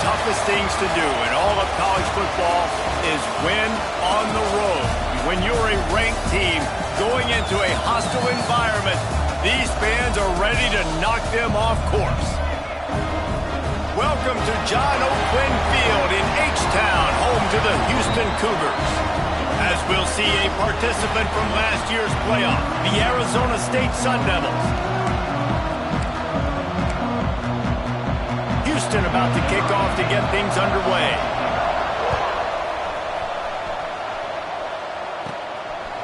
toughest things to do in all of college football is win on the road. When you're a ranked team going into a hostile environment, these fans are ready to knock them off course. Welcome to John O. Quinn Field in H-Town, home to the Houston Cougars. As we'll see a participant from last year's playoff, the Arizona State Sun Devils. Houston about to kick off to get things underway.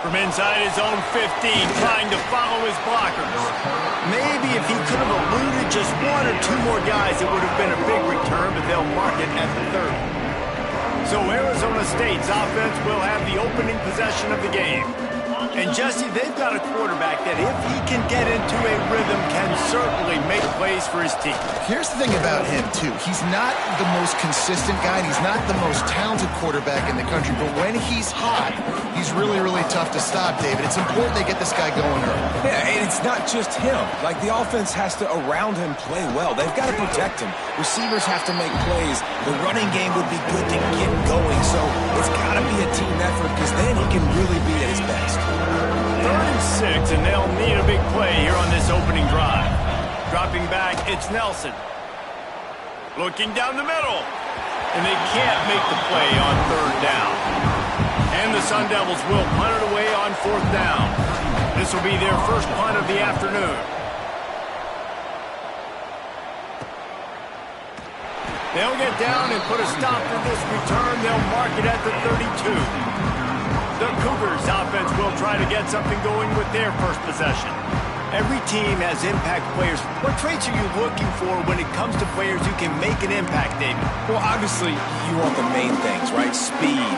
From inside his own 15, trying to follow his blockers. Maybe if he could have eluded just one or two more guys, it would have been a big return, but they'll mark it at the 30. So Arizona State's offense will have the opening possession of the game. And Jesse, they've got a quarterback that if he can get into a rhythm can certainly make plays for his team. Here's the thing about him, too. He's not the most consistent guy. He's not the most talented quarterback in the country. But when he's hot, he's really, really tough to stop, David. It's important they get this guy going early. Yeah, and it's not just him. Like, the offense has to, around him, play well. They've got to protect him. Receivers have to make plays. The running game would be good to get going. So it's got to be a team effort because then he can really be at his best. 3rd and 6, and they'll need a big play here on this opening drive. Dropping back, it's Nelson. Looking down the middle. And they can't make the play on 3rd down. And the Sun Devils will punt it away on 4th down. This will be their first punt of the afternoon. They'll get down and put a stop to this return. They'll mark it at the 32. The Cougars offense will try to get something going with their first possession. Every team has impact players. What traits are you looking for when it comes to players who can make an impact, David? Well, obviously, you want the main things, right? Speed,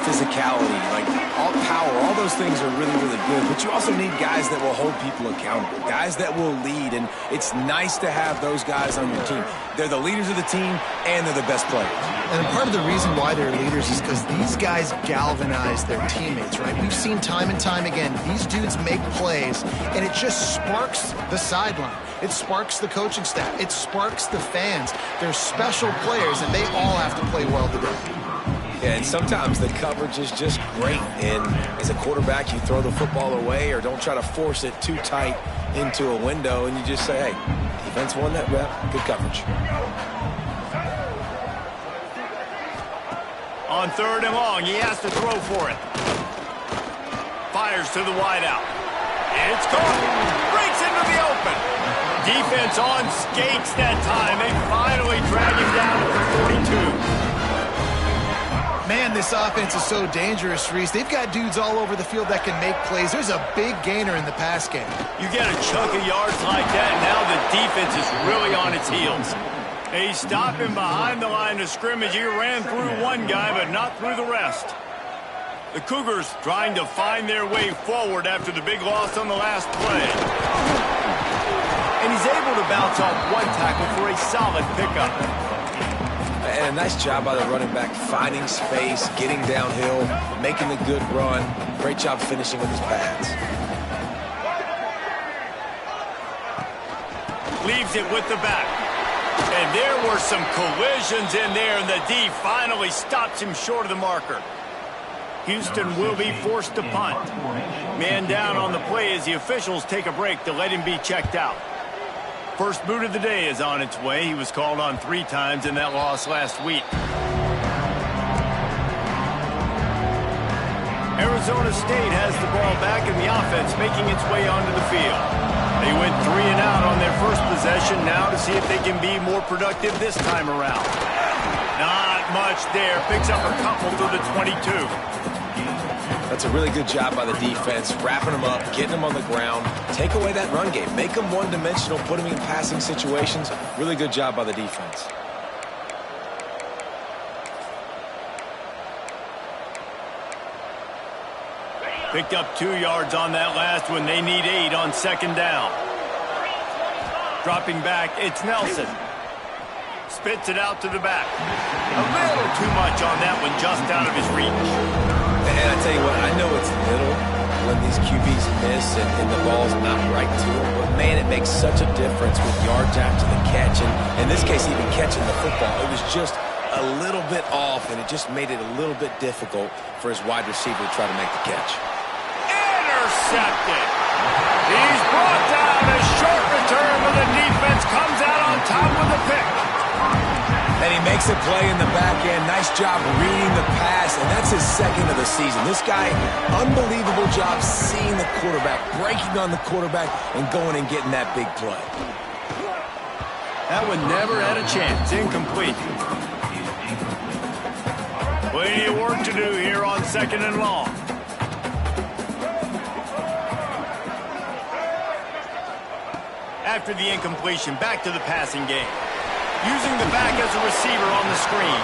physicality, like all power, all those things are really, really good. But you also need guys that will hold people accountable, guys that will lead, and it's nice to have those guys on your team. They're the leaders of the team, and they're the best players. And part of the reason why they're leaders is because these guys galvanize their teammates, right? We've seen time and time again, these dudes make plays, and it just sparks the sideline. It sparks the coaching staff. It sparks the fans. They're special players, and they all have to play well together. Yeah, and sometimes the coverage is just great. And as a quarterback, you throw the football away or don't try to force it too tight into a window, and you just say, hey, defense won that rep. Good coverage. On 3rd and long, he has to throw for it. Fires to the wideout. It's caught. Breaks into the open. Defense on skates that time. They finally drag him down to the 42. Man, this offense is so dangerous, Reese. They've got dudes all over the field that can make plays. There's a big gainer in the pass game. You get a chunk of yards like that, now the defense is really on its heels. They stop him behind the line of scrimmage. He ran through one guy, but not through the rest. The Cougars trying to find their way forward after the big loss on the last play. And he's able to bounce off one tackle for a solid pickup. And a nice job by the running back, finding space, getting downhill, making the good run. Great job finishing with his pads. Leaves it with the back. And there were some collisions in there, and the D finally stops him short of the marker. Houston will be forced to punt. Man down on the play as the officials take a break to let him be checked out. First boot of the day is on its way. He was called on 3 times in that loss last week. Arizona State has the ball back in the offense, making its way onto the field. They went 3 and out on their first possession, now to see if they can be more productive this time around. Not much there. Picks up a couple to the 22. That's a really good job by the defense, wrapping them up, getting them on the ground, take away that run game, make them one-dimensional, put them in passing situations. Really good job by the defense. Picked up 2 yards on that last one. They need 8 on 2nd down. Dropping back, it's Nelson. Spits it out to the back. A little too much on that one, just out of his reach. And I tell you what, I know it's little, when these QBs miss and the ball's not right to them. But, man, it makes such a difference with yards after the catch. And in this case, even catching the football, it was just a little bit off, and it just made it a little bit difficult for his wide receiver to try to make the catch. Intercepted. He's brought down. A short return, but the defense comes out on top with a pick. And he makes a play in the back end. Nice job reading the pass, and that's his second of the season. This guy, unbelievable job seeing the quarterback, breaking on the quarterback, and going and getting that big play. That one never had a chance. Incomplete. Plenty of work to do here on 2nd and long. After the incompletion, back to the passing game. Using the back as a receiver on the screen.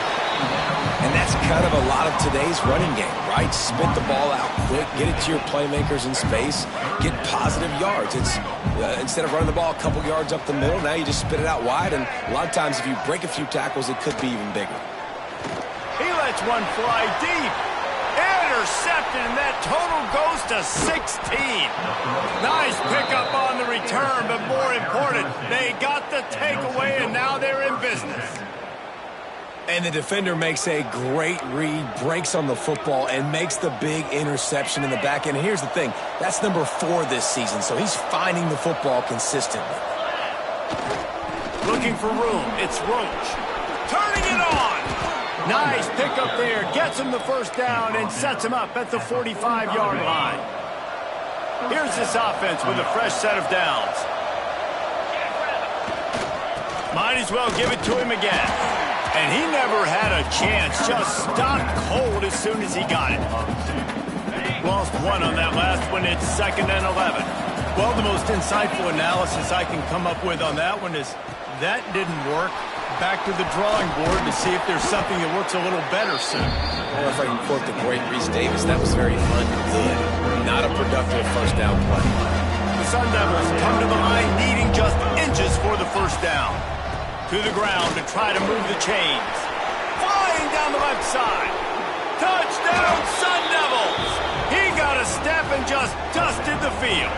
And that's kind of a lot of today's running game, right? Spit the ball out quick, get it to your playmakers in space, get positive yards. It's instead of running the ball a couple yards up the middle, now you just spit it out wide, and a lot of times if you break a few tackles, it could be even bigger. He lets one fly deep. Intercepted, and that total goes to 16. Nice pickup on the return, but more important, they got the takeaway, and now they're in business. And the defender makes a great read, breaks on the football, and makes the big interception in the back end. And here's the thing, that's number 4 this season, so he's finding the football consistently. Looking for room, it's Roach. Turning it on. Nice pickup there, gets him the first down and sets him up at the 45-yard line. Here's this offense with a fresh set of downs. Might as well give it to him again. And he never had a chance, just stopped cold as soon as he got it. Lost one on that last one, it's 2nd and 11. Well, the most insightful analysis I can come up with on that one is that didn't work. Back to the drawing board to see if there's something that works a little better soon. Or if I can quote the great Reese Davis, that was very good. Not a productive first down play. The Sun Devils come to the line needing just inches for the first down. To the ground to try to move the chains. Flying down the left side. Touchdown, Sun Devils! He got a step and just dusted the field.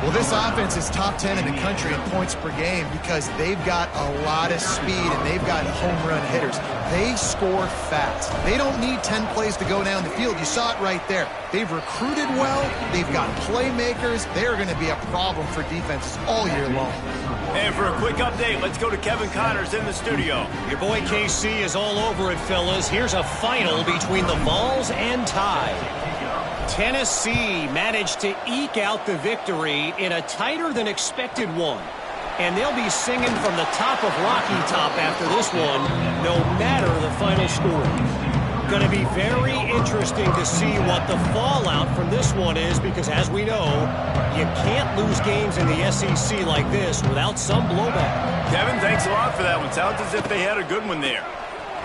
Well, this offense is top 10 in the country in points per game because they've got a lot of speed and they've got home run hitters. They score fast. They don't need 10 plays to go down the field. You saw it right there. They've recruited well. They've got playmakers. They're going to be a problem for defenses all year long. And for a quick update, let's go to Kevin Connors in the studio. Your boy KC is all over it, fellas. Here's a final between the Vols and Tide. Tennessee managed to eke out the victory in a tighter-than-expected one. And they'll be singing from the top of Rocky Top after this one, no matter the final score. Going to be very interesting to see what the fallout from this one is because, as we know, you can't lose games in the SEC like this without some blowback. Kevin, thanks a lot for that one. Sounds as if they had a good one there.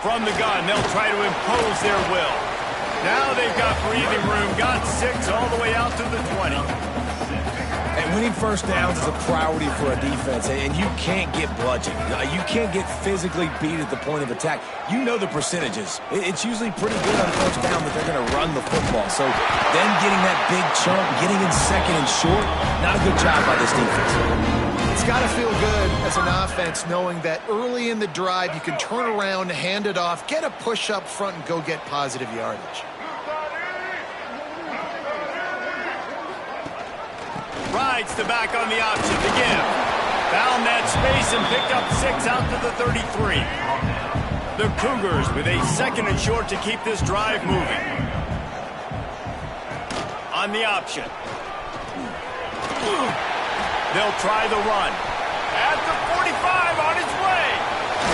From the gun, they'll try to impose their will. Now they've got breathing room, got 6 all the way out to the 20. And winning first downs is a priority for a defense, and you can't get bludgeoned. You can't get physically beat at the point of attack. You know the percentages. It's usually pretty good on first down that they're going to run the football. So then getting that big chunk, getting in second and short, not a good job by this defense. It's got to feel good as an offense knowing that early in the drive you can turn around, hand it off, get a push up front, and go get positive yardage. Rides the back on the option to give. Found that space and picked up 6 out to the 33. The Cougars with a 2nd and short to keep this drive moving. On the option. They'll try the run. At the 45 on its way.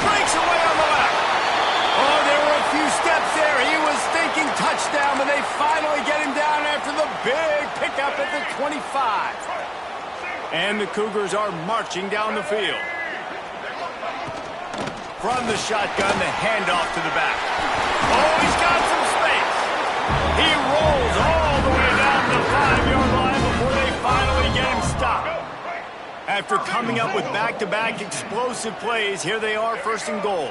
Breaks away on the left. Oh, there were a few steps there. He was thinking touchdown, but they finally get him down after the big pickup at the 25. And the Cougars are marching down the field. From the shotgun, the handoff to the back. Oh, he's got some space. He rolls all the way down the 5-yard line before they finally get him stopped. After coming up with back-to-back explosive plays, here they are, 1st and goal.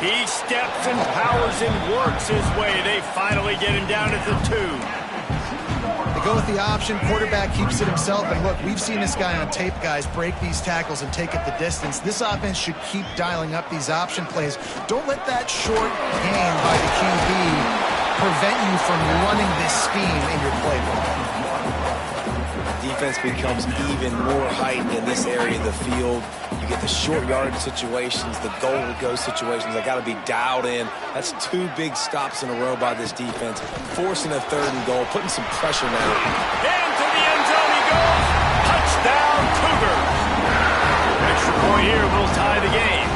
He steps and powers and works his way. They finally get him down at the 2. They go with the option. Quarterback keeps it himself. And look, we've seen this guy on tape, guys, break these tackles and take it the distance. This offense should keep dialing up these option plays. Don't let that short gain by the QB prevent you from running this scheme in your playbook. Defense becomes even more heightened in this area of the field. You get the short yardage situations, the goal-to-go situations. They got to be dialed in. That's 2 big stops in a row by this defense, forcing a 3rd and goal, putting some pressure now. Into the end zone he goes. Touchdown, Cougars. Extra point here will tie the game.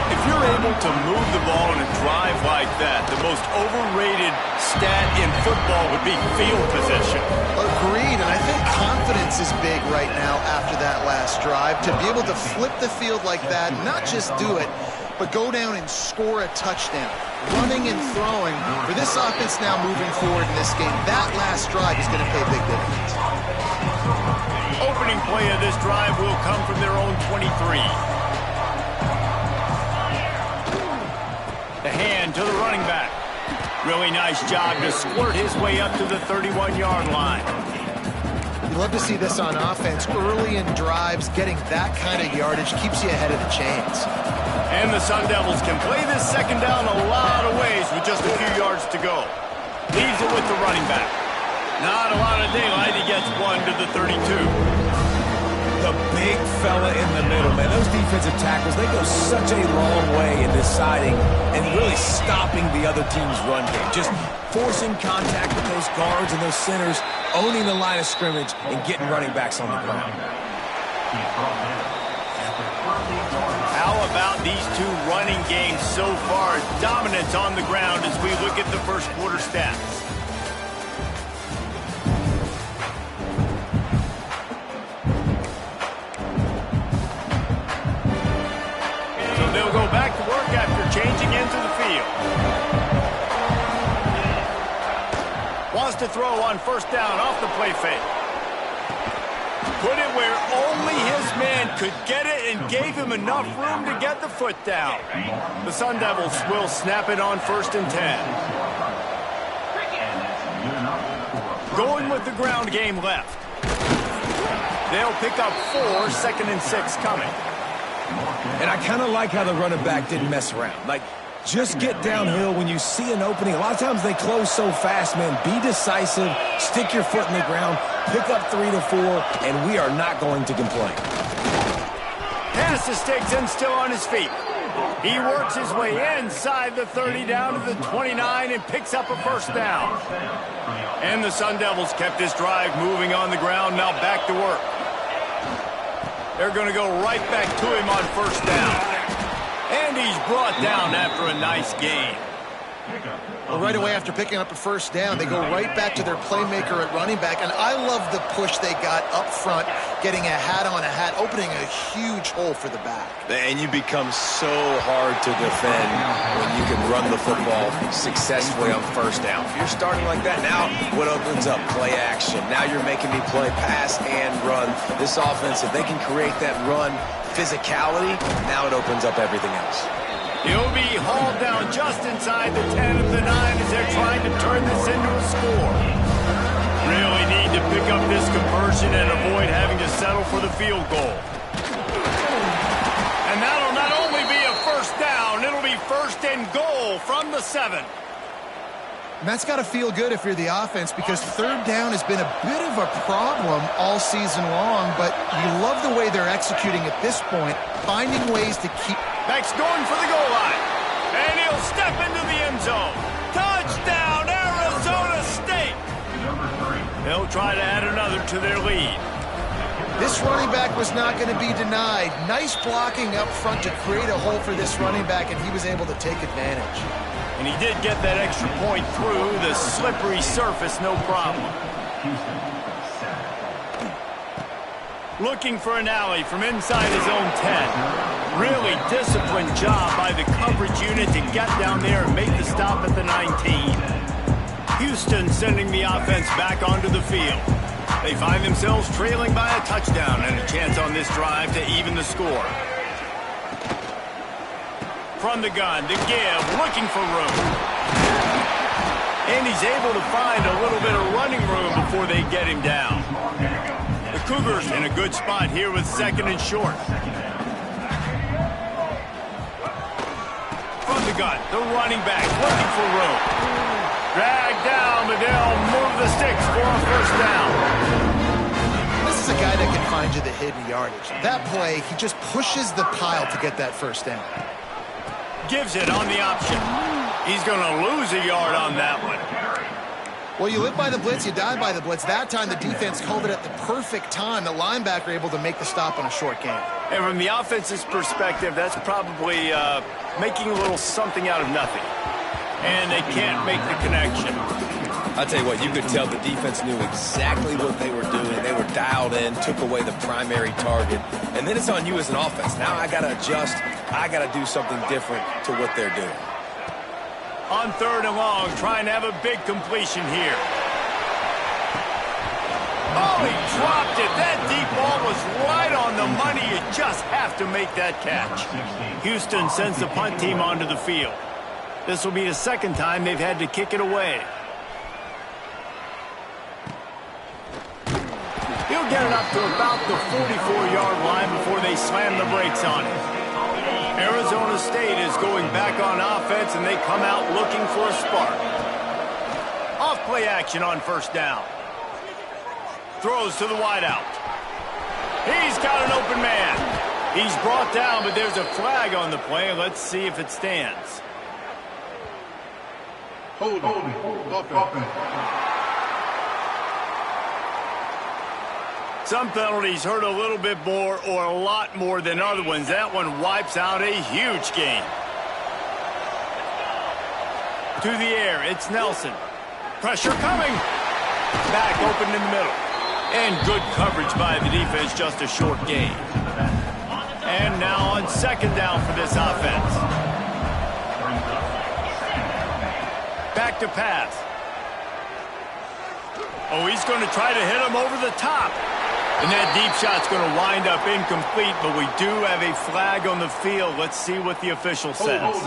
If you're able to move the ball in a drive like that, the most overrated stat in football would be field position. Agreed, and I think confidence is big right now after that last drive. To be able to flip the field like that, not just do it, but go down and score a touchdown. Running and throwing. For this offense now moving forward in this game, that last drive is going to pay big dividends. Opening play of this drive will come from their own 23. The hand to the running back. Really nice job to squirt his way up to the 31-yard line. You love to see this on offense. Early in drives, getting that kind of yardage keeps you ahead of the chains. And the Sun Devils can play this second down a lot of ways with just a few yards to go. Leaves it with the running back. Not a lot of daylight. He gets 1 to the 32. The big fella in the middle, man. Those defensive tackles, they go such a long way in deciding and really stopping the other team's run game. Just forcing contact with those guards and those centers, owning the line of scrimmage, and getting running backs on the ground. How about these 2 running games so far? Dominance on the ground as we look at the first quarter stats. They'll go back to work after changing into the field. Wants to throw on first down off the play fake. Put it where only his man could get it and gave him enough room to get the foot down. The Sun Devils will snap it on 1st and 10. Going with the ground game left. They'll pick up 4, 2nd and 6 coming. And I kind of like how the running back didn't mess around. Like, just get downhill when you see an opening. A lot of times they close so fast, man. Be decisive, stick your foot in the ground, pick up 3 to 4, and we are not going to complain. Pass to Stigson, still on his feet. He works his way inside the 30 down to the 29 and picks up a first down. And the Sun Devils kept this drive moving on the ground, now back to work. They're going to go right back to him on first down. And he's brought down after a nice gain. Well, right away after picking up a first down, they go right back to their playmaker at running back. And I love the push they got up front, getting a hat on a hat, opening a huge hole for the back. And you become so hard to defend when you can run the football successfully on first down. If you're starting like that, now what opens up? Play action. Now you're making me play pass and run. This offense, if they can create that run physicality, now it opens up everything else. He'll be hauled down just inside the 10 of the 9 as they're trying to turn this into a score. Really need to pick up this conversion and avoid having to settle for the field goal. And that'll not only be a first down, it'll be 1st and goal from the 7. And that's got to feel good if you're the offense, because 3rd down has been a bit of a problem all season long, but you love the way they're executing at this point, finding ways to keep... Beck's going for the goal line, and he'll step into the end zone. Touchdown, Arizona State! They'll try to add another to their lead. This running back was not going to be denied. Nice blocking up front to create a hole for this running back, and he was able to take advantage. And he did get that extra point through the slippery surface, no problem. Looking for an alley from inside his own 10. Really disciplined job by the coverage unit to get down there and make the stop at the 19. Houston sending the offense back onto the field. They find themselves trailing by a touchdown and a chance on this drive to even the score. from the gun. The give, looking for room. And he's able to find a little bit of running room before they get him down. The Cougars in a good spot here with 2nd and short. From the gun, the running back looking for room. Dragged down, but they'll move the sticks for a first down. This is a guy that can find you the hidden yardage. That play, he just pushes the pile to get that first down. Gives it on the option. He's going to lose a yard on that one. Well, you live by the blitz, you die by the blitz. That time the defense called it at the perfect time. The linebacker able to make the stop on a short game. And from the offense's perspective, that's probably making a little something out of nothing. And they can't make the connection. I'll tell you what, you could tell the defense knew exactly what they were doing. They were dialed in, took away the primary target. And then it's on you as an offense. Now I got to adjust. I got to do something different to what they're doing. On 3rd and long, trying to have a big completion here. Oh, he dropped it. That deep ball was right on the money. You just have to make that catch. Houston sends the punt team onto the field. This will be the 2nd time they've had to kick it away. He'll get it up to about the 44-yard line before they slam the brakes on it. Arizona State is going back on offense, and they come out looking for a spark. Off play action on 1st down. Throws to the wideout. He's got an open man. He's brought down, but there's a flag on the play. Let's see if it stands. Hold offense. Some penalties hurt a little bit more or a lot more than other ones. That one wipes out a huge game. To the air, it's Nelson. Pressure coming. Back open in the middle. And good coverage by the defense, just a short gain. And now on 2nd down for this offense. Back to pass. Oh, he's going to try to hit him over the top. And that deep shot's going to wind up incomplete, but we do have a flag on the field. Let's see what the official says.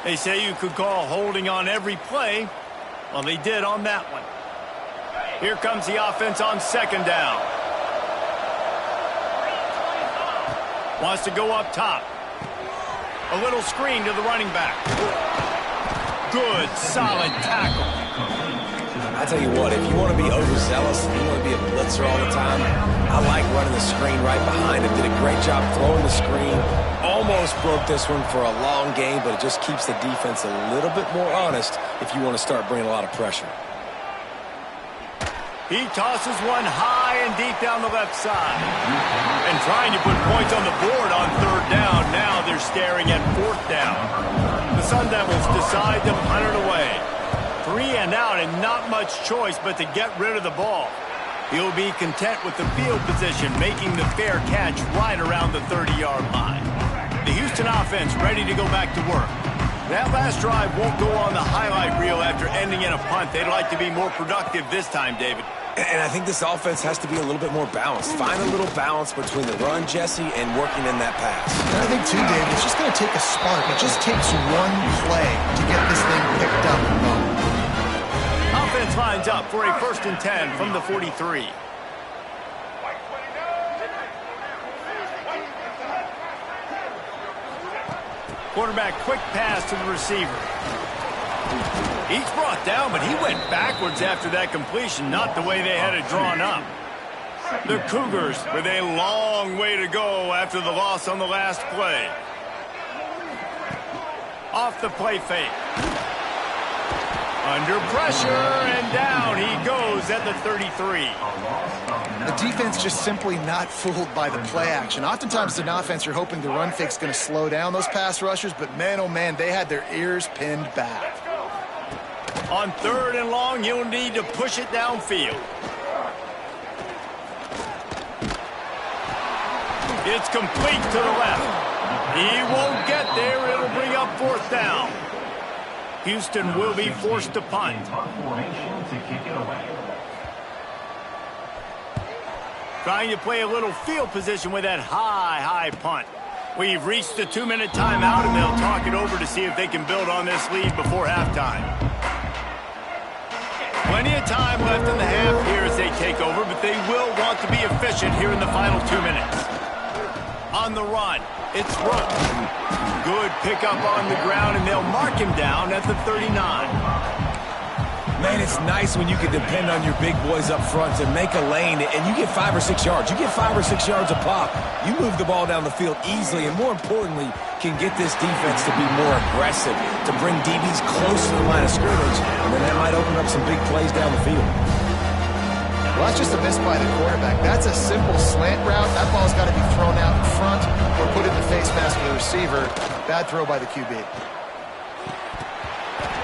They say you could call holding on every play. Well, they did on that one. Here comes the offense on 2nd down. Wants to go up top. A little screen to the running back. Good, solid tackle. I tell you what, if you want to be overzealous, if you want to be a blitzer all the time, I like running the screen right behind him. Did a great job throwing the screen. Almost broke this one for a long game, but it just keeps the defense a little bit more honest if you want to start bringing a lot of pressure. He tosses one high and deep down the left side. And trying to put points on the board on 3rd down. Now they're staring at 4th down. The Sun Devils decide to punt it away. 3 and out and not much choice but to get rid of the ball. He'll be content with the field position, making the fair catch right around the 30-yard line. The Houston offense ready to go back to work. That last drive won't go on the highlight reel after ending in a punt. They'd like to be more productive this time, David. And I think this offense has to be a little bit more balanced. Find a little balance between the run, Jesse, and working in that pass. And I think, too, David, it's just going to take a spark. It just takes one play to get this thing picked up and going. Offense lines up for a 1st and 10 from the 43. Quarterback quick pass to the receiver. He's brought down, but he went backwards after that completion, not the way they had it drawn up. The Cougars with a long way to go after the loss on the last play. Off the play fake. Under pressure, and down he goes at the 33. The defense just simply not fooled by the play action. Oftentimes, as an offense, you're hoping the run fake's going to slow down those pass rushers, but man, oh man, they had their ears pinned back. On 3rd and long, you'll need to push it downfield. It's complete to the left. He won't get there. It'll bring up 4th down. Houston will be forced to punt. Trying to play a little field position with that high punt. We've reached the 2-minute timeout, and they'll talk it over to see if they can build on this lead before halftime. Plenty of time left in the half here as they take over, but they will want to be efficient here in the final 2 minutes. On the run, it's Rooks. Good pickup on the ground, and they'll mark him down at the 39. Man, it's nice when you can depend on your big boys up front to make a lane, and you get 5 or 6 yards. You get 5 or 6 yards a pop. You move the ball down the field easily, and more importantly, can get this defense to be more aggressive, to bring DBs close to the line of scrimmage, and then that might open up some big plays down the field. Well, that's just a miss by the quarterback. That's a simple slant route. That ball's got to be thrown out in front or put in the face mask of the receiver. Bad throw by the QB.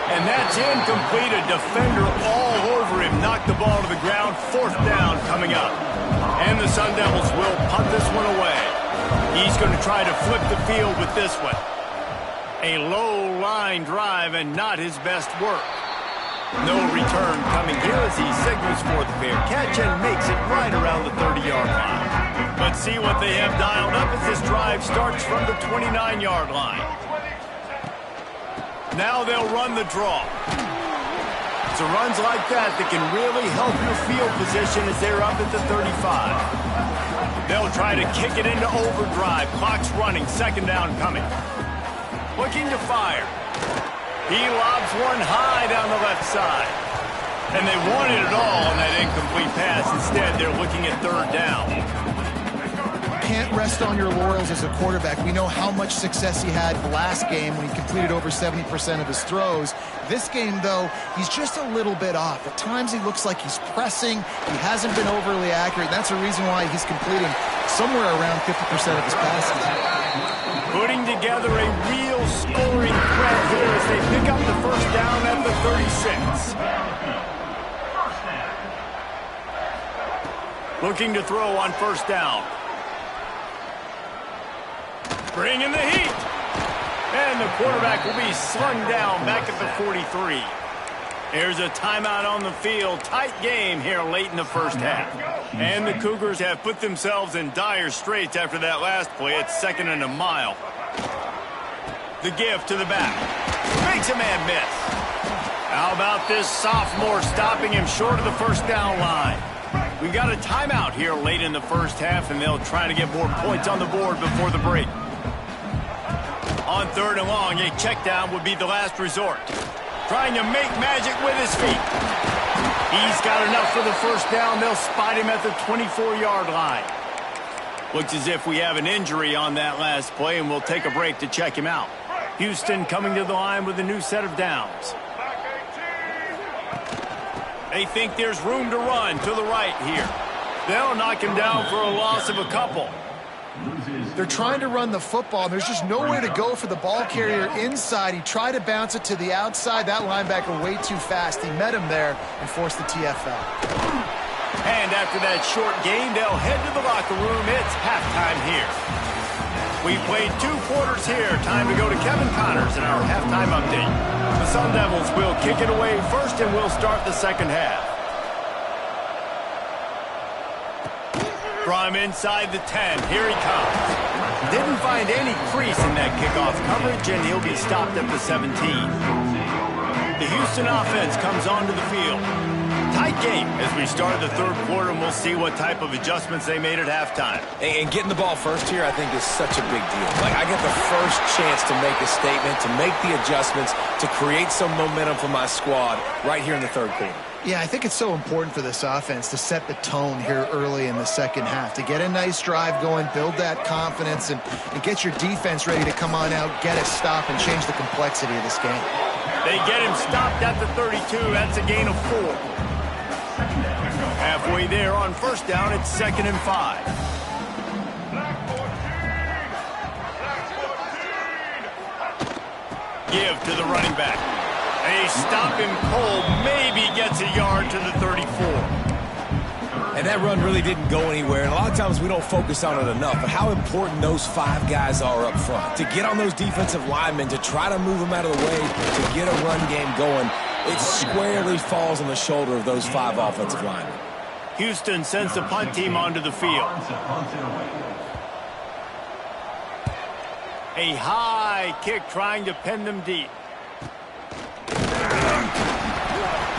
And that's incomplete. A defender all over him. Knocked the ball to the ground. 4th down coming up. And the Sun Devils will punt this one away. He's going to try to flip the field with this one. A low line drive and not his best work. No return coming here as he signals for the fair catch and makes it right around the 30-yard line. Let's see what they have dialed up as this drive starts from the 29-yard line. Now they'll run the draw. So runs like that can really help your field position as they're up at the 35. They'll try to kick it into overdrive. Clock's running. 2nd down coming. Looking to fire. He lobs one high down the left side. And they wanted it all on that incomplete pass. Instead, they're looking at 3rd down. Can't rest on your laurels as a quarterback. We know how much success he had last game when he completed over 70% of his throws. This game, though, he's just a little bit off. At times, he looks like he's pressing. He hasn't been overly accurate. That's the reason why he's completing somewhere around 50% of his passes. Putting together a real scoring threat here as they pick up the 1st down at the 36. Looking to throw on 1st down. Bringing the heat. And the quarterback will be slung down back at the 43. There's a timeout on the field. Tight game here late in the 1st half. And the Cougars have put themselves in dire straits after that last play. It's 2nd and a mile. The give to the back. Makes a man miss. How about this sophomore stopping him short of the 1st down line? We've got a timeout here late in the 1st half, and they'll try to get more points on the board before the break. On 3rd and long, a check down would be the last resort. Trying to make magic with his feet. He's got enough for the 1st down. They'll spot him at the 24-yard line. Looks as if we have an injury on that last play, and we'll take a break to check him out. Houston coming to the line with a new set of downs. They think there's room to run to the right here. They'll knock him down for a loss of a couple. They're trying to run the football. There's just nowhere to go for the ball carrier inside. He tried to bounce it to the outside. That linebacker way too fast. He met him there and forced the TFL. And after that short gain, they'll head to the locker room. It's halftime here. We've played 2 quarters here. Time to go to Kevin Connors in our halftime update. The Sun Devils will kick it away first, and we'll start the 2nd half. From inside the 10, here he comes. Didn't find any crease in that kickoff coverage, and he'll be stopped at the 17. The Houston offense comes onto the field. Tight game as we start the 3rd quarter, and we'll see what type of adjustments they made at halftime. And getting the ball first here, I think, is such a big deal. Like, I get the first chance to make a statement, to make the adjustments, to create some momentum for my squad right here in the 3rd quarter. Yeah, I think it's so important for this offense to set the tone here early in the 2nd half, to get a nice drive going, build that confidence, and get your defense ready to come on out, get a stop, and change the complexity of this game. They get him stopped at the 32. That's a gain of 4. Halfway there on 1st down, it's 2nd and 5. Give to the running back. They stop him cold, maybe gets a yard to the 34. And that run really didn't go anywhere, and a lot of times we don't focus on it enough, but how important those 5 guys are up front. To get on those defensive linemen, to try to move them out of the way, to get a run game going, it squarely falls on the shoulder of those 5 offensive linemen. Houston sends the punt team onto the field. A high kick trying to pin them deep.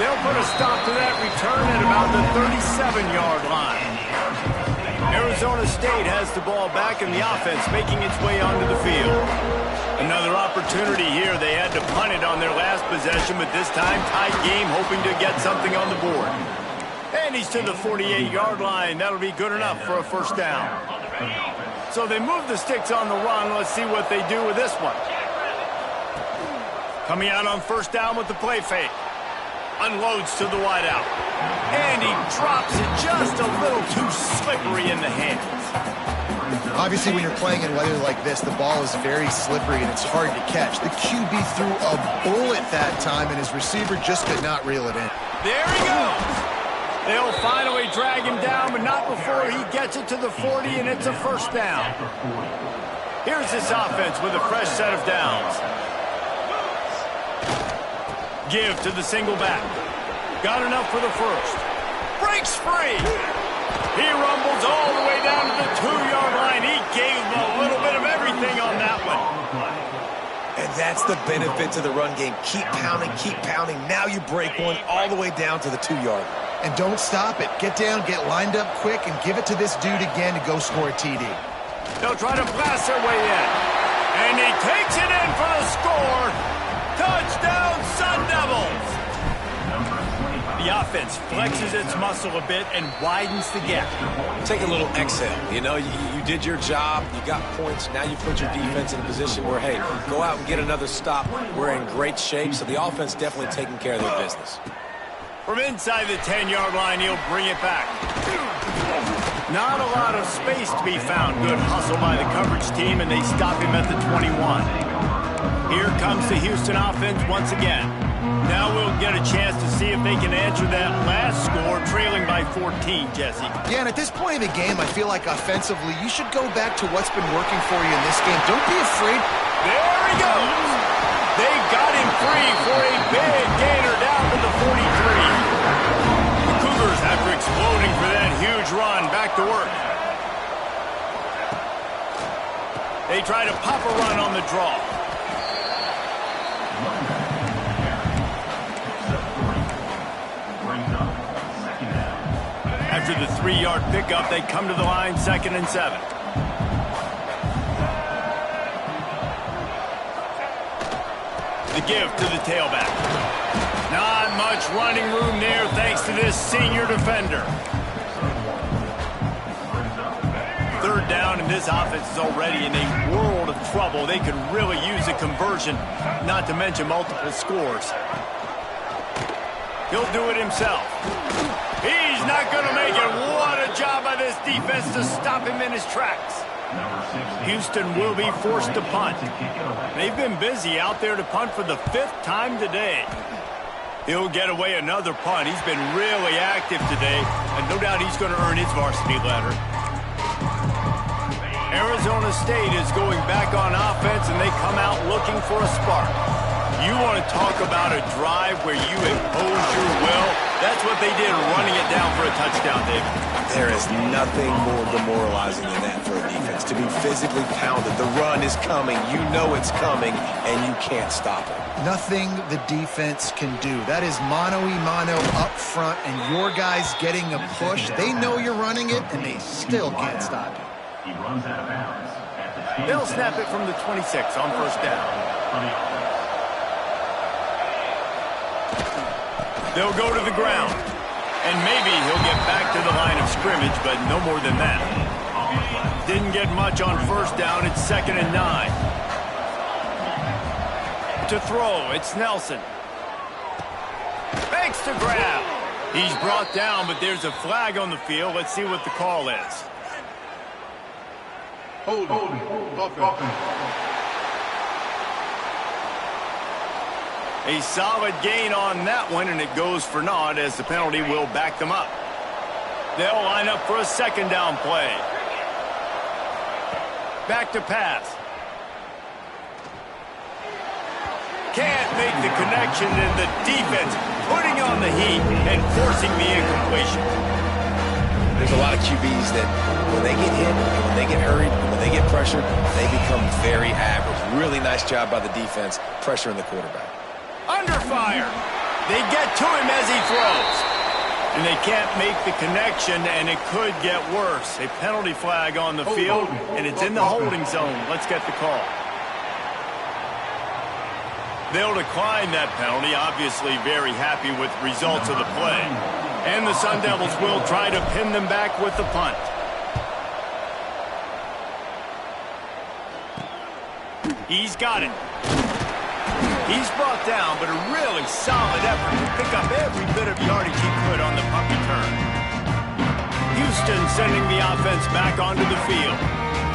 They'll put a stop to that return at about the 37-yard line. Arizona State has the ball back in the offense, making its way onto the field. Another opportunity here. They had to punt it on their last possession, but this time tight game, hoping to get something on the board. And he's to the 48-yard line. That'll be good enough for a first down. So they move the sticks on the run. Let's see what they do with this one. Coming out on first down with the play fake. Unloads to the wideout. And he drops it just a little too slippery in the hands. Obviously, when you're playing in weather like this, the ball is very slippery and it's hard to catch. The QB threw a bullet that time, and his receiver just could not reel it in. There he goes. They'll finally drag him down, but not before he gets it to the 40, and it's a first down. Here's this offense with a fresh set of downs. Give to the single back. Got enough for the first. Breaks free. He rumbles all the way down to the 2-yard line. He gave him a little bit of everything on that one. And that's the benefit to the run game. Keep pounding, keep pounding. Now you break one all the way down to the 2-yard. And don't stop it. Get down, get lined up quick, and give it to this dude again to go score a TD. They'll try to blast their way in. And he takes it in for the score. Touchdown, Sun Devils! The offense flexes its muscle a bit and widens the gap. Take a little exhale. You know, you did your job. You got points. Now you put your defense in a position where, hey, go out and get another stop. We're in great shape, so the offense definitely taking care of their business. From inside the 10-yard line, he'll bring it back. Not a lot of space to be found. Good hustle by the coverage team, and they stop him at the 21. Here comes the Houston offense once again. Now we'll get a chance to see if they can answer that last score, trailing by 14, Jesse. Yeah, and at this point in the game, I feel like offensively, you should go back to what's been working for you in this game. Don't be afraid. There he goes. They got him free for a big gainer down to the 43. The Cougars, after exploding for that huge run, back to work. They try to pop a run on the draw. After the 3-yard pickup, they come to the line, 2nd and 7. The give to the tailback. Not much running room there thanks to this senior defender. 3rd down, and this offense is already in a world of trouble. They could really use a conversion, not to mention multiple scores. He'll do it himself. He's not going to make it. What a job by this defense to stop him in his tracks. Houston will be forced to punt. They've been busy out there to punt for the 5th time today. He'll get away another punt. He's been really active today, and no doubt he's going to earn his varsity letter. Arizona State is going back on offense, and they come out looking for a spark. You want to talk about a drive where you impose your will? That's what they did, running it down for a touchdown, David. There is nothing more demoralizing than that for a defense. To be physically pounded. The run is coming. You know it's coming, and you can't stop it. Nothing the defense can do. That is mano-a-mano up front, and your guys getting a push. They know you're running it, and they still can't stop it. He runs out of bounds. They'll snap it from the 26 on first down. They'll go to the ground. And maybe he'll get back to the line of scrimmage, but no more than that. Didn't get much on first down. It's 2nd and 9. To throw, it's Nelson. Makes the grab. He's brought down, but there's a flag on the field. Let's see what the call is. Hold offense. A solid gain on that one, and it goes for naught as the penalty will back them up. They'll line up for a 2nd down play. Back to pass. Can't make the connection, and the defense putting on the heat and forcing the incompletion. There's a lot of QBs that when they get hit, and when they get hurried, and when they get pressured, they become very average. Really nice job by the defense, pressuring the quarterback. Under fire. They get to him as he throws. And they can't make the connection, and it could get worse. A penalty flag on the field, and it's in the holding zone. Let's get the call. They'll decline that penalty, obviously very happy with results of the play. And the Sun Devils will try to pin them back with the punt. He's got it. He's brought down, but a really solid effort to pick up every bit of yardage he could on the punt return. Houston sending the offense back onto the field.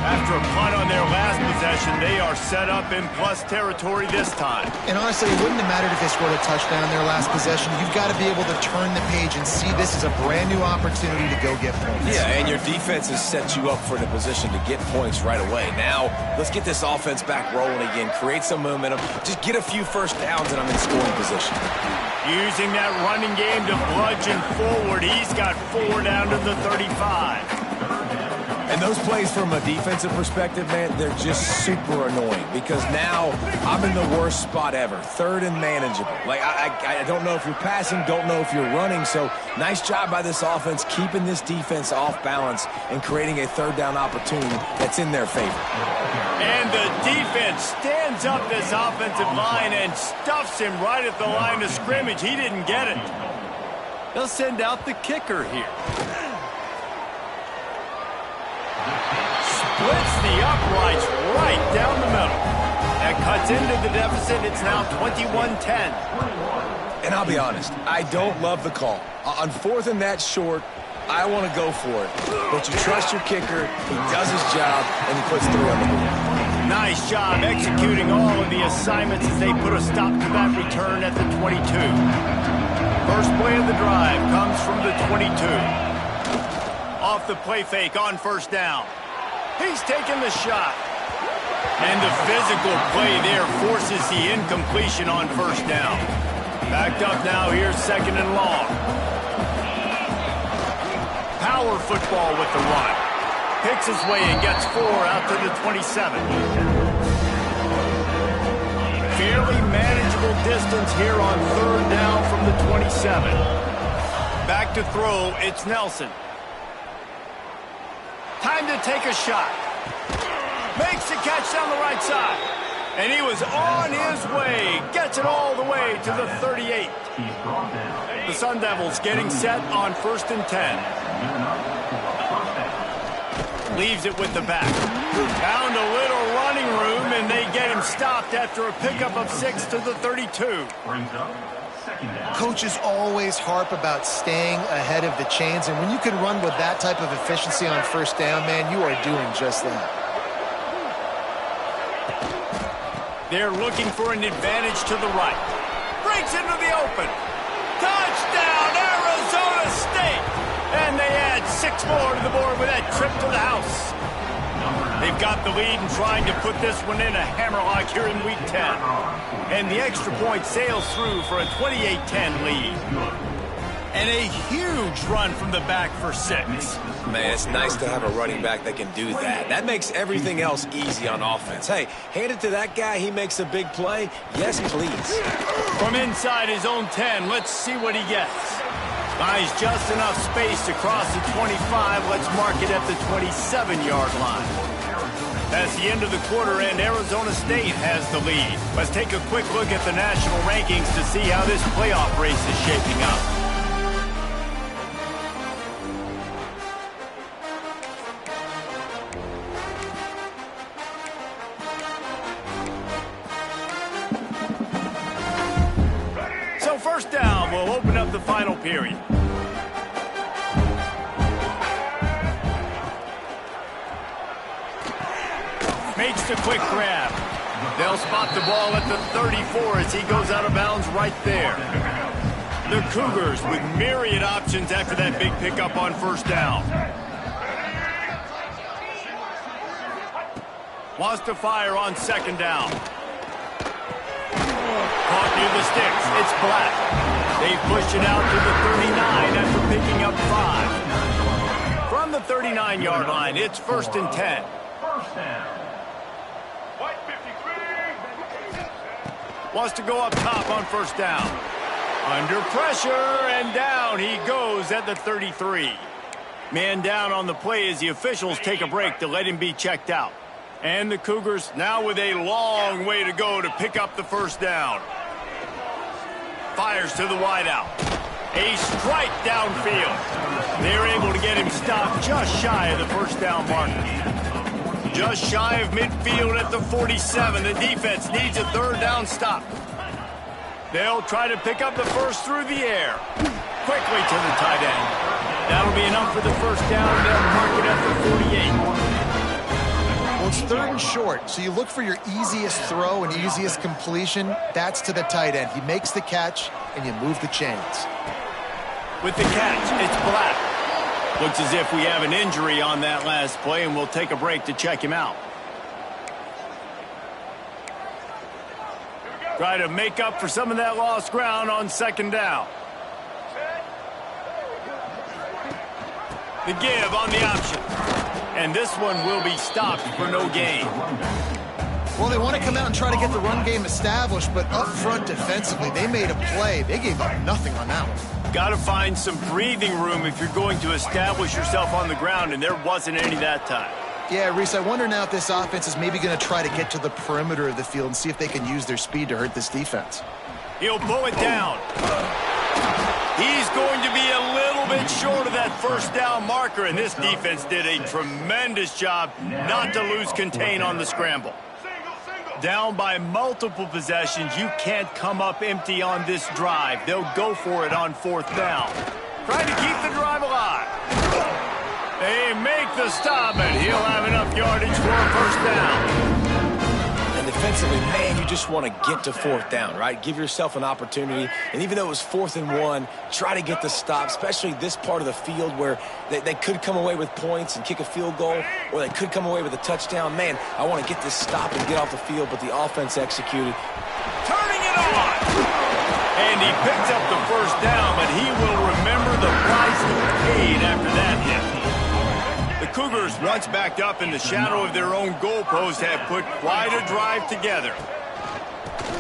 After a punt on their last possession, they are set up in plus territory this time. And honestly, it wouldn't have mattered if they scored a touchdown their last possession. You've got to be able to turn the page and see this as a brand new opportunity to go get points. Yeah, and your defense has set you up for the position to get points right away. Now, let's get this offense back rolling again, create some momentum, just get a few first downs, and I'm in scoring position. Using that running game to bludgeon forward, he's got 4 down to the 35. And those plays from a defensive perspective, man, they're just super annoying because now I'm in the worst spot ever, third and manageable. Like, I don't know if you're passing, don't know if you're running, so nice job by this offense keeping this defense off balance and creating a third down opportunity that's in their favor. And the defense stands up this offensive line and stuffs him right at the line of scrimmage. He didn't get it. They'll send out the kicker here. Splits the uprights right down the middle. That cuts into the deficit. It's now 21-10. And I'll be honest, I don't love the call. On fourth and that short, I want to go for it. But you trust your kicker, he does his job, and he puts 3 on the board. Nice job executing all of the assignments as they put a stop to that return at the 22. First play of the drive comes from the 22. Off the play fake on first down. He's taking the shot. And the physical play there forces the incompletion on first down. Backed up now, here's second and long. Power football with the run. Picks his way and gets 4 out to the 27. Fairly manageable distance here on third down from the 27. Back to throw, it's Nelson. Time to take a shot. Makes the catch down the right side. And he was on his way. Gets it all the way to the 38. The Sun Devils getting set on first and 10. Leaves it with the back. Found a little running room, and they get him stopped after a pickup of 6 to the 32. Coaches always harp about staying ahead of the chains, and when you can run with that type of efficiency on first down, man, you are doing just that. They're looking for an advantage to the right. Breaks into the open. Touchdown, Arizona State! And they add 6 more to the board with that trip to the house. They've got the lead and trying to put this one in a hammerlock here in Week 10. And the extra point sails through for a 28-10 lead. And a huge run from the back for 6. Man, it's nice to have a running back that can do that. That makes everything else easy on offense. Hey, hand it to that guy, he makes a big play. Yes, please. From inside his own 10, let's see what he gets. Buys just enough space to cross the 25. Let's mark it at the 27-yard line. That's the end of the quarter, and Arizona State has the lead. Let's take a quick look at the national rankings to see how this playoff race is shaping up. So first down, we'll open up the final period. Makes the quick grab. They'll spot the ball at the 34 as he goes out of bounds right there. The Cougars with myriad options after that big pickup on first down. Wants to fire on second down. Caught near the sticks. It's Black. They push it out to the 39 after picking up 5. 49-yard line. It's 1st and 10. First down. White 53. Wants to go up top on 1st down. Under pressure, and down he goes at the 33. Man down on the play as the officials take a break to let him be checked out. And the Cougars now with a long way to go to pick up the 1st down. Fires to the wideout. A strike downfield. They're able to get him stopped just shy of the 1st down marker. Just shy of midfield at the 47. The defense needs a 3rd down stop. They'll try to pick up the 1st through the air. Quickly to the tight end. That'll be enough for the 1st down. They'll mark it at the 48. Well, it's 3rd and short, so you look for your easiest throw and easiest completion. That's to the tight end. He makes the catch, and you move the chains. With the catch, it's Black. Looks as if we have an injury on that last play, and we'll take a break to check him out. Try to make up for some of that lost ground on 2nd down. The give on the option. And this one will be stopped for no gain. Well, they want to come out and try to get the run game established, but up front defensively, they made a play. They gave up nothing on that one. Got to find some breathing room if you're going to establish yourself on the ground, and there wasn't any that time. Yeah, Reese, I wonder now if this offense is maybe going to try to get to the perimeter of the field and see if they can use their speed to hurt this defense. He'll pull it down. He's going to be a little bit short of that 1st down marker, and this defense did a tremendous job not to lose contain on the scramble. Down by multiple possessions, you can't come up empty on this drive. They'll go for it on 4th down. Trying to keep the drive alive. They make the stop, and he'll have enough yardage for a 1st down. And defensively, man, you just want to get to 4th down, right? Give yourself an opportunity. And even though it was 4th and 1, try to get the stop, especially this part of the field where they could come away with points and kick a field goal, or they could come away with a touchdown. Man, I want to get this stop and get off the field, but the offense executed. Turning it on! And he picks up the 1st down, but he will remember the price he paid after that hit. The Cougars, once backed up in the shadow of their own goalpost, have put quite a drive together.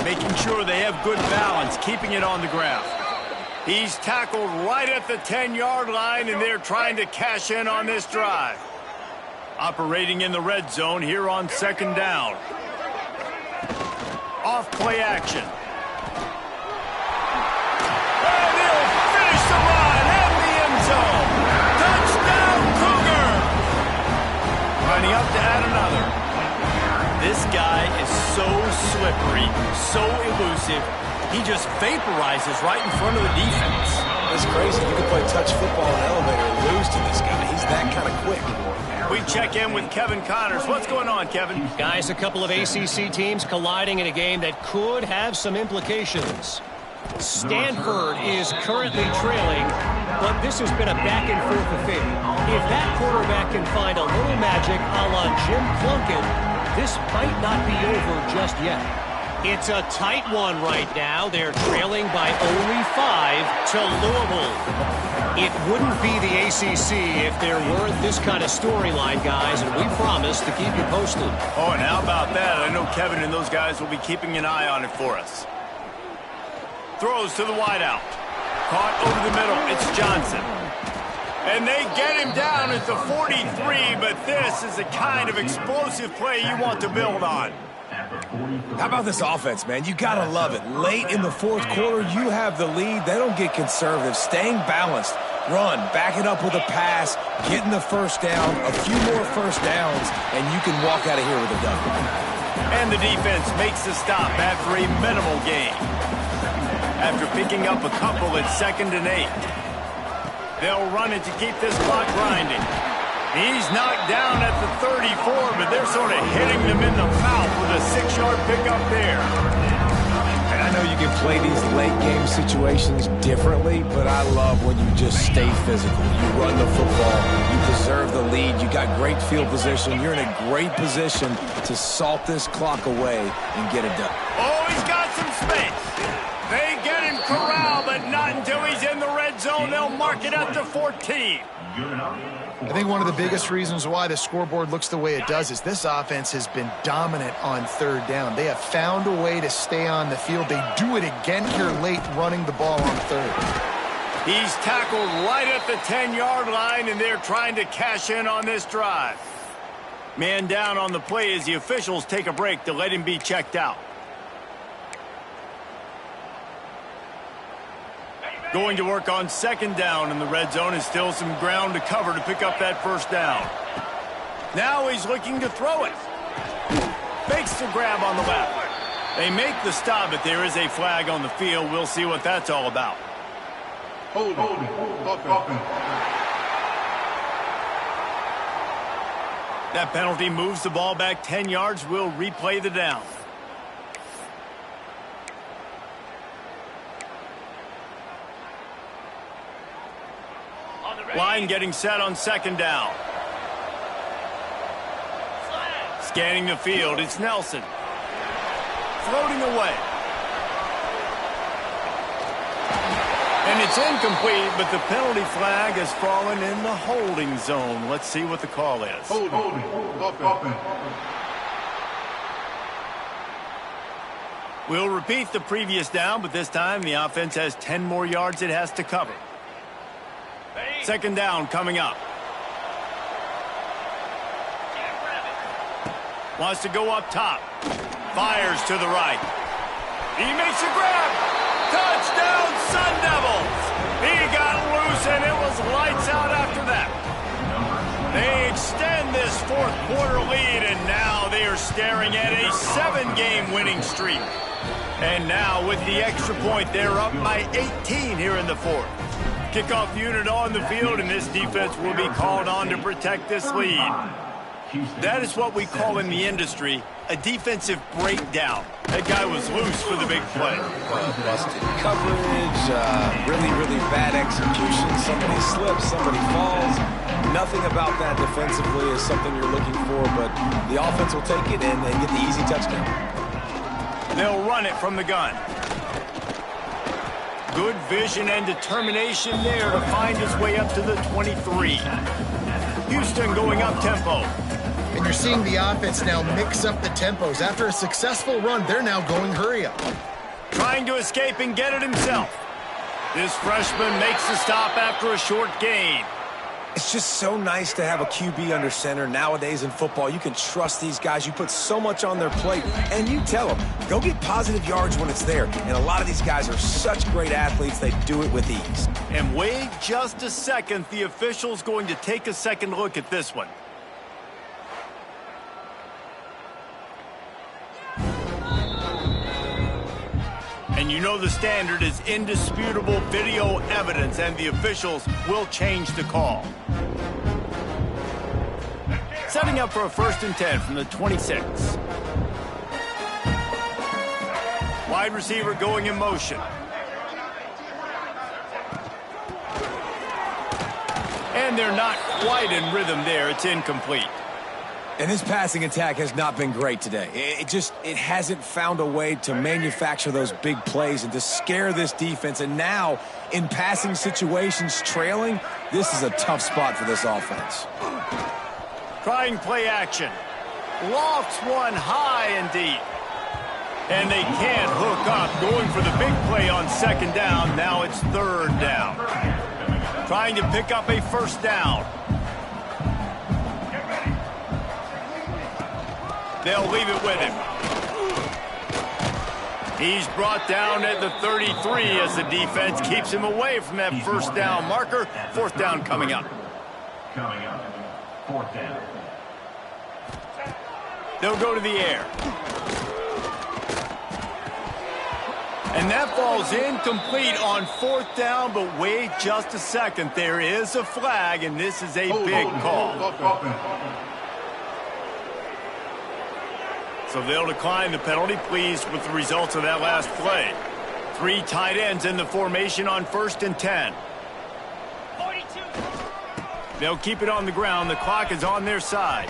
Making sure they have good balance, keeping it on the ground. He's tackled right at the 10-yard line, and they're trying to cash in on this drive. Operating in the red zone here on 2nd down. Off play action. And they'll finish the run in the end zone. Touchdown, Cougar! Running up to add another. This guy is so slippery, so elusive. He just vaporizes right in front of the defense. It's crazy. You can play touch football in an elevator and lose to this guy. He's that kind of quick. We check in with Kevin Connors. What's going on, Kevin? Guys, a couple of ACC teams colliding in a game that could have some implications. Stanford is currently trailing, but this has been a back-and-forth affair. If that quarterback can find a little magic a la Jim Plunkett, this might not be over just yet. It's a tight one right now. They're trailing by only 5 to Louisville. It wouldn't be the ACC if there weren't this kind of storyline, guys, and we promise to keep you posted. Oh, and how about that? I know Kevin and those guys will be keeping an eye on it for us. Throws to the wideout. Caught over the middle. It's Johnson. And they get him down at the 43, but this is the kind of explosive play you want to build on. How about this offense, man? You got to love it. Late in the 4th quarter, you have the lead. They don't get conservative. Staying balanced. Run. Back it up with a pass. Getting the 1st down. A few more 1st downs, and you can walk out of here with a dub. And the defense makes the stop after a minimal gain. After picking up a couple at 2nd and 8. They'll run it to keep this clock grinding. He's knocked down at the 34, but they're sort of hitting them in the mouth with a 6-yard pickup there. And I know you can play these late game situations differently, but I love when you just stay physical. You run the football, you preserve the lead, you got great field position, you're in a great position to salt this clock away and get it done. Oh, he's got some space. They get him corralled, but not until he's in the red zone. They'll mark it at the 14. I think one of the biggest reasons why the scoreboard looks the way it does is this offense has been dominant on third down. They have found a way to stay on the field. They do it again here late, running the ball on third. He's tackled right at the 10-yard line, and they're trying to cash in on this drive. Man down on the play as the officials take a break to let him be checked out. Going to work on second down in the red zone, and still some ground to cover to pick up that first down. Now he's looking to throw it. Makes the grab on the left. They make the stop, but there is a flag on the field. We'll see what that's all about. Hold it. That penalty moves the ball back 10 yards. We'll replay the down. Line getting set on second down. Scanning the field, it's Nelson. Floating away. And it's incomplete, but the penalty flag has fallen in the holding zone. Let's see what the call is. Hold it. We'll repeat the previous down, but this time the offense has 10 more yards it has to cover. Second down coming up. Wants to go up top. Fires to the right. He makes a grab. Touchdown, Sun Devils. He got loose, and it was lights out after that. They extend this fourth quarter lead, and now they are staring at a 7-game winning streak. And now with the extra point, they're up by 18 here in the fourth. Kickoff unit on the field, and this defense will be called on to protect this lead. That is what we call in the industry a defensive breakdown. That guy was loose for the big play. Busted coverage, really bad execution. Somebody slips, somebody falls. Nothing about that defensively is something you're looking for, but the offense will take it and get the easy touchdown. They'll run it from the gun. Good vision and determination there to find his way up to the 23. Houston going up tempo. And you're seeing the offense now mix up the tempos. After a successful run, they're now going hurry up. Trying to escape and get it himself. This freshman makes the stop after a short gain. It's just so nice to have a QB under center. Nowadays in football, you can trust these guys. You put so much on their plate, and you tell them, go get positive yards when it's there. And a lot of these guys are such great athletes, they do it with ease. And wait just a second. The official's going to take a second look at this one. And you know the standard is indisputable video evidence, and the officials will change the call. Setting up for a 1st and 10 from the 26. Wide receiver going in motion. And they're not quite in rhythm there. It's incomplete. And this passing attack has not been great today. It hasn't found a way to manufacture those big plays and to scare this defense. And now, in passing situations, trailing, this is a tough spot for this offense. Trying play action. Lofts one high and deep. And they can't hook up. Going for the big play on second down. Now it's third down. Trying to pick up a first down. They'll leave it with him. He's brought down at the 33 as the defense keeps him away from that first down marker. Fourth down coming up. Fourth down. They'll go to the air. And that falls incomplete on fourth down, but wait just a second. There is a flag, and this is a big call. So they'll decline the penalty, pleased with the results of that last play. 3 tight ends in the formation on 1st and 10. 42. They'll keep it on the ground. The clock is on their side.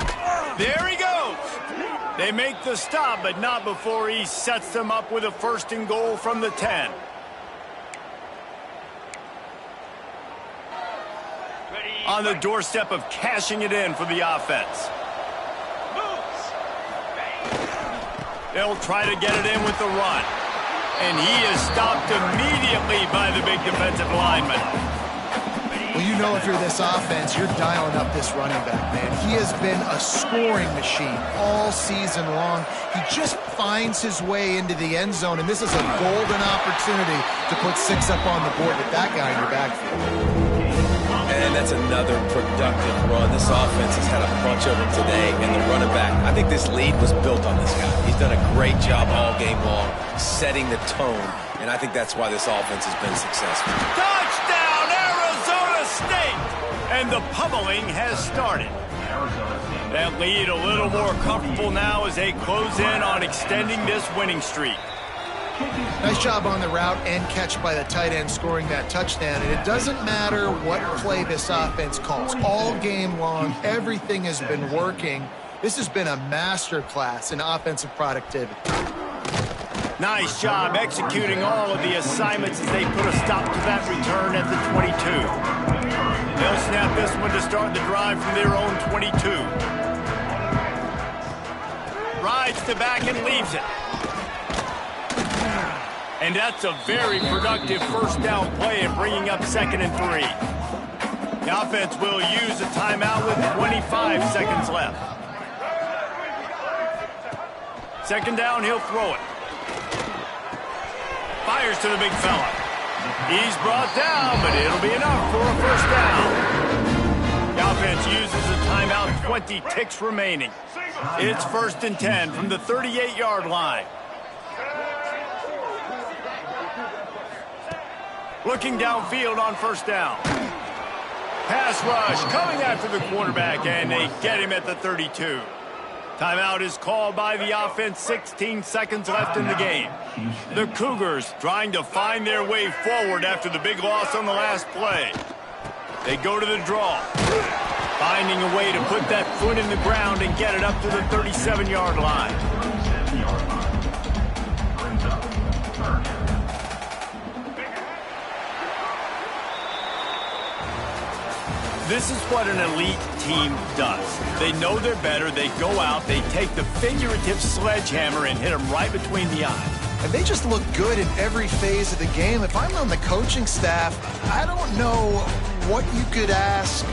There he goes. They make the stop, but not before he sets them up with a 1st and goal from the 10. on the doorstep of cashing it in for the offense. They'll try to get it in with the run. And he is stopped immediately by the big defensive lineman. Well, you know, if you're this offense, you're dialing up this running back, man. He has been a scoring machine all season long. He just finds his way into the end zone, and this is a golden opportunity to put 6 up on the board with that guy in your backfield. And that's another productive run. This offense has had a bunch of them today, and the running back, I think this lead was built on this guy. He's done a great job all game long, setting the tone, and I think that's why this offense has been successful. Touchdown, Arizona State! And the pummeling has started. That lead a little more comfortable now as they close in on extending this winning streak. Nice job on the route and catch by the tight end scoring that touchdown. And it doesn't matter what play this offense calls. All game long, everything has been working. This has been a masterclass in offensive productivity. Nice job executing all of the assignments as they put a stop to that return at the 22. They'll snap this one to start the drive from their own 22. Rides to back and leaves it. And that's a very productive first down play in bringing up 2nd and 3. The offense will use a timeout with 25 seconds left. 2nd down, he'll throw it. Fires to the big fella. He's brought down, but it'll be enough for a first down. The offense uses a timeout, 20 ticks remaining. It's 1st and 10 from the 38-yard line. Looking downfield on first down. Pass rush coming after the quarterback, and they get him at the 32. Timeout is called by the offense, 16 seconds left in the game. The Cougars trying to find their way forward after the big loss on the last play. They go to the draw, finding a way to put that foot in the ground and get it up to the 37-yard line. This is what an elite team does. They know they're better. They go out. They take the figurative sledgehammer and hit them right between the eyes. And they just look good in every phase of the game. If I'm on the coaching staff, I don't know what you could ask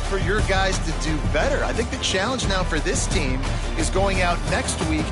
for your guys to do better. I think the challenge now for this team is going out next week